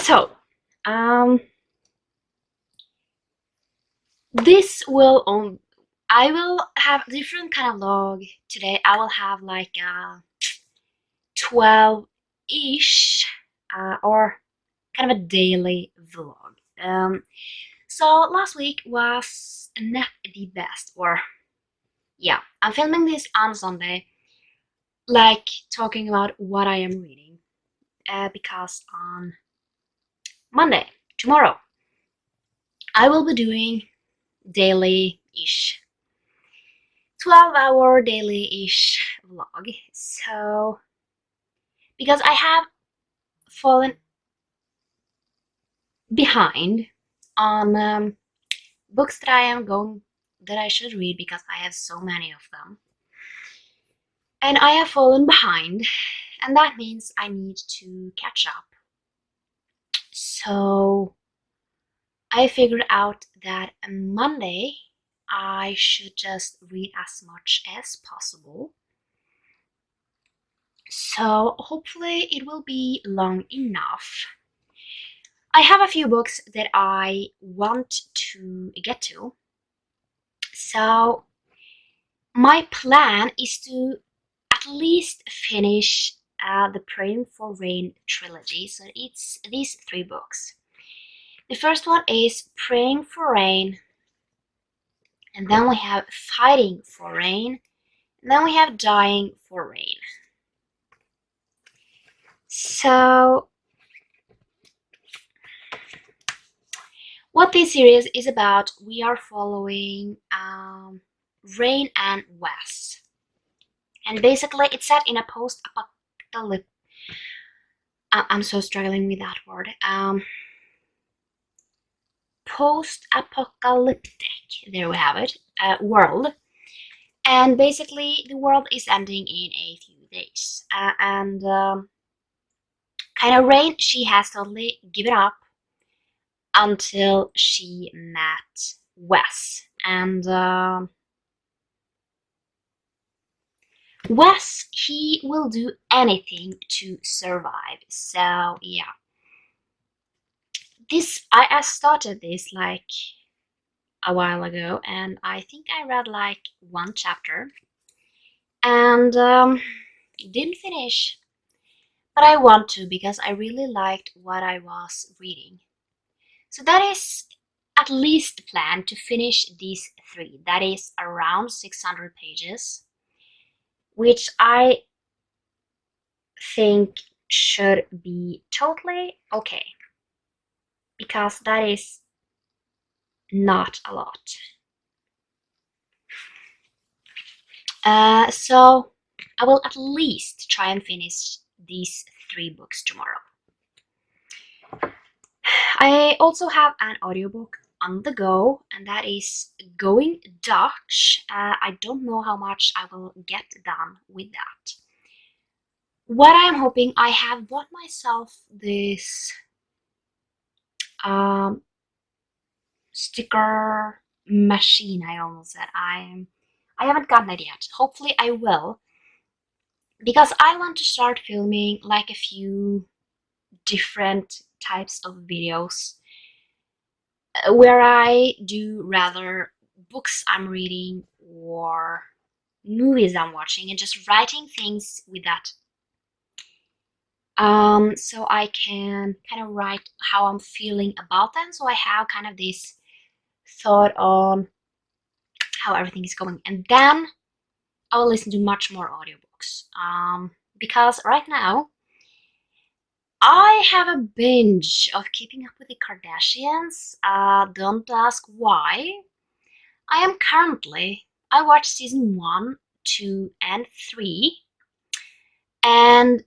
So, um, this will on. I will have different kind of log today. I will have like a 12-ish or kind of a daily vlog. So last week was not the best, or yeah, I'm filming this on Sunday, like talking about what I am reading, because on Monday, tomorrow, I will be doing daily-ish, 12-hour daily-ish vlog. So, because I have fallen behind on books that I should read because I have so many of them. And I have fallen behind, and that means I need to catch up. So I figured out that on Monday I should just read as much as possible. So hopefully it will be long enough. I have a few books that I want to get to. So my plan is to at least finish the Praying for Rain trilogy. So it's these 3 books. The first one is Praying for Rain, and then we have Fighting for Rain, and then we have Dying for Rain. So what this series is about, we are following Rain and Wes. And basically it's set in a post-apocalyptic, I'm so struggling with that word, post-apocalyptic, there we have it, world. And basically the world is ending in a few days. And kind of Rain, she has totally given up until she met Wes. And Wes, he will do anything to survive. So yeah, I started this like a while ago, and I think I read like 1 chapter, and didn't finish, but I want to because I really liked what I was reading. So that is at least the plan, to finish these 3. That is around 600 pages, which I think should be totally okay, because that is not a lot. So I will at least try and finish these 3 books tomorrow. I also have an audiobook on the go, and that is Going Dutch. I don't know how much I will get done with that. What I'm hoping, I have bought myself this sticker machine. I almost said I haven't gotten it yet. Hopefully I will, because I want to start filming like a few different types of videos where I do rather books I'm reading or movies I'm watching, and just writing things with that. So I can kind of write how I'm feeling about them, so I have kind of this thought on how everything is going, and then I will listen to much more audiobooks. Because right now I have a binge of Keeping Up with the Kardashians. Don't ask why. I watched season 1, 2, and 3, and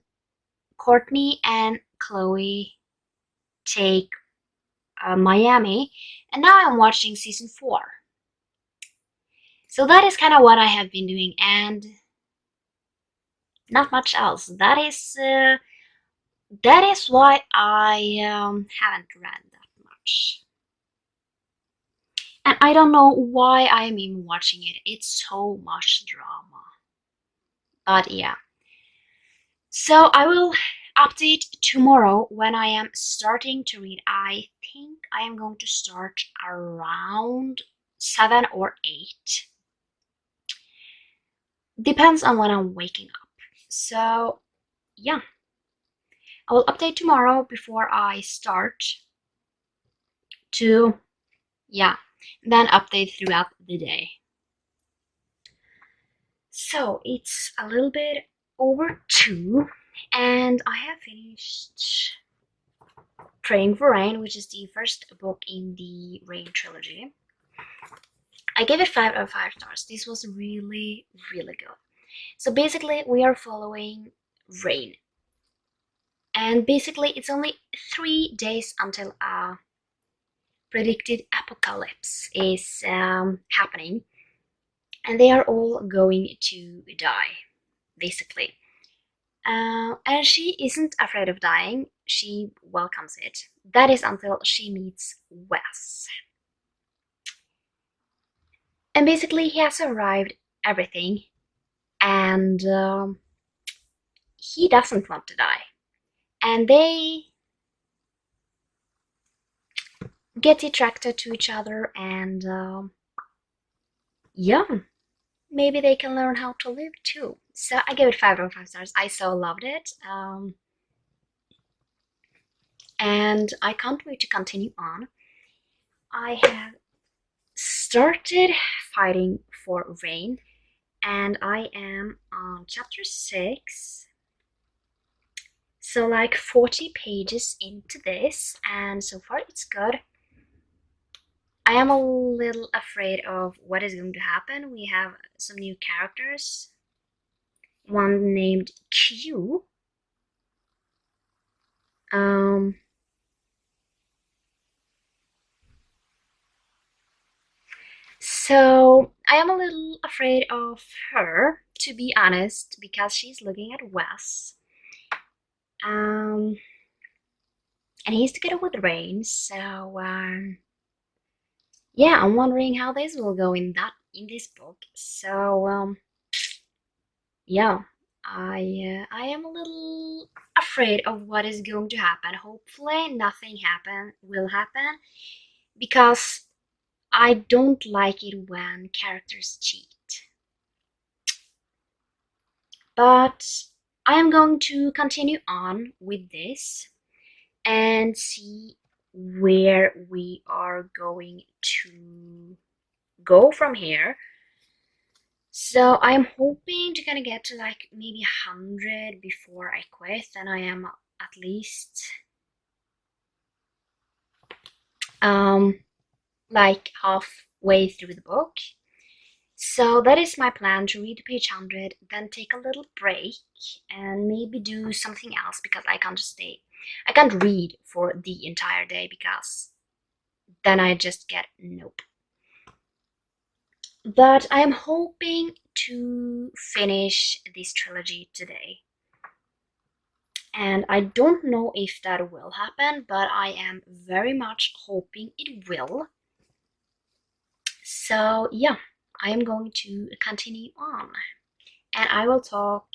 Courtney and Chloe take Miami, and now I'm watching season 4. So that is kind of what I have been doing, and not much else. That is why I haven't read that much. And I don't know why I am even watching it. It's so much drama. But yeah. So I update tomorrow when I am starting to read. I think I am going to start around 7 or 8. Depends on when I'm waking up. So, yeah, I will update tomorrow before I start to, yeah, then update throughout the day. So, it's a little bit over 2, and I have finished Praying for Rain, which is the first book in the Rain trilogy. I gave it 5 out of 5 stars. This was really, really good. So basically, we are following Rain. And basically, it's only 3 days until a predicted apocalypse is happening. And they are all going to die, basically. And she isn't afraid of dying. She welcomes it. That is until she meets Wes. And basically, he has survived everything, and he doesn't want to die. And they get attracted to each other, and yeah, maybe they can learn how to live too. So I gave it 5 out of 5 stars. I so loved it. And I can't wait to continue on. I have started fighting for Rain, and I am on chapter 6. So like 40 pages into this, and so far it's good. I am a little afraid of what is going to happen. We have some new characters. One named Q. So I am a little afraid of her, to be honest, because she's looking at Wes. And he's together with Rain, so yeah, I'm wondering how this will go in this book. So yeah, I am a little afraid of what is going to happen. Hopefully nothing will happen, because I don't like it when characters cheat. But I am going to continue on with this and see where we are going to go from here. So I'm hoping to kind of get to like maybe 100 before I quit, and I am at least like halfway through the book. So that is my plan, to read page 100, then take a little break and maybe do something else, because I can't read for the entire day, because then I just get nope. But I am hoping to finish this trilogy today. And I don't know if that will happen, but I am very much hoping it will. So yeah, I am going to continue on. And I will talk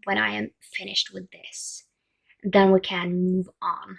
when I am finished with this. Then we can move on.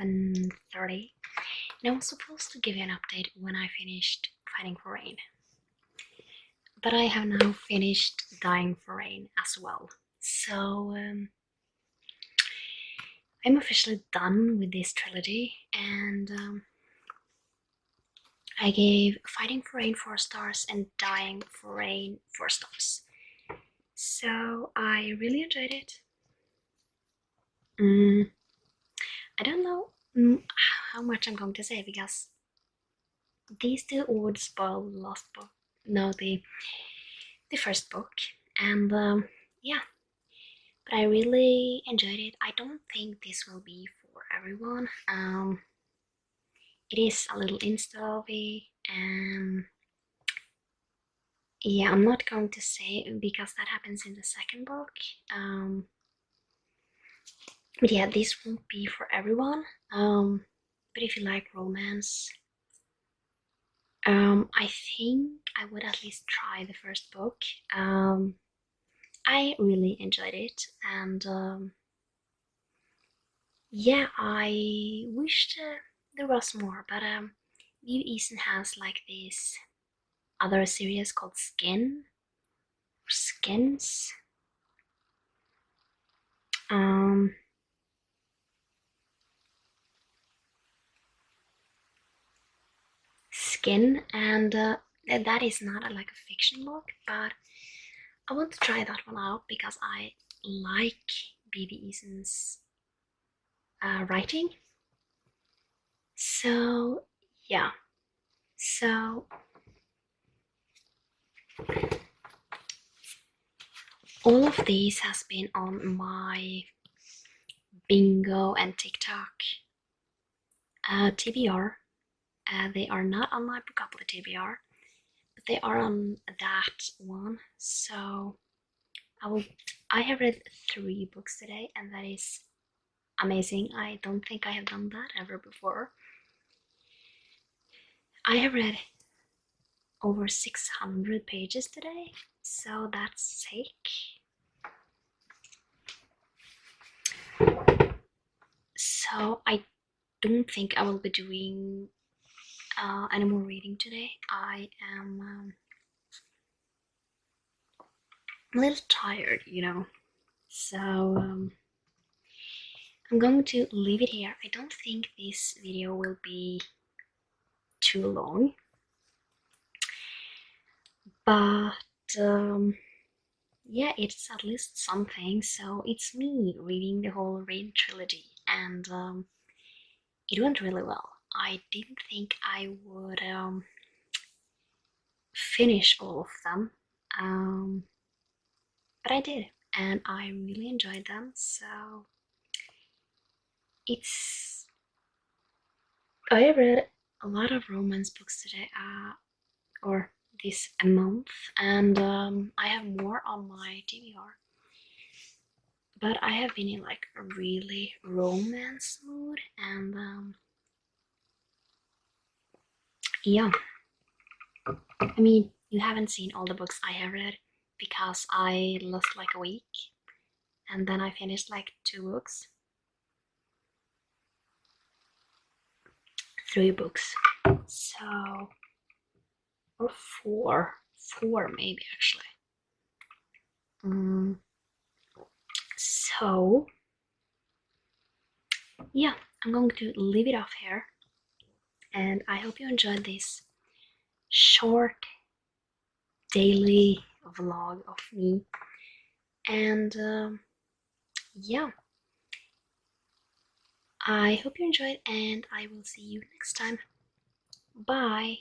7:30, and I was supposed to give you an update when I finished Fighting for Rain. But I have now finished Dying for Rain as well. So I'm officially done with this trilogy, and I gave Fighting for Rain 4 stars and Dying for Rain 4 stars. So I really enjoyed it. I don't know how much I'm going to say because these two would spoil the last book. No, the first book, and yeah. But I really enjoyed it. I don't think this will be for everyone. It is a little insta-lovey, and yeah, I'm not going to say because that happens in the second book. But yeah, this won't be for everyone. But if you like romance, I think I would at least try the first book. I really enjoyed it, and yeah, I wished there was more, but Viv Eason has like this other series called Skin or Skins. Skin, and that is not like a fiction book, but I want to try that one out because I like B.B. Eason's writing. So yeah, so all of these has been on my Bingo and TikTok TBR. They are not on my Bookopoly TBR, but they are on that one. So I have read 3 books today, and that is amazing. I don't think I have done that ever before. I have read over 600 pages today, so that's sick. So I don't think I will be doing any more reading today. I am a little tired, you know. So I'm going to leave it here. I don't think this video will be too long, but yeah, it's at least something. So it's me reading the whole Rain trilogy, and it went really well. I didn't think I would finish all of them, but I did, and I really enjoyed them. So it's I have read a lot of romance books today, or this month, and I have more on my TBR. But I have been in like a really romance mood, and yeah. I mean, you haven't seen all the books I have read because I lost like a week, and then I finished like 2 books. 3 books. So, or 4. 4 maybe actually. So, yeah, I'm going to leave it off here. And I hope you enjoyed this short daily vlog of me. And yeah, I hope you enjoyed, and I will see you next time. Bye.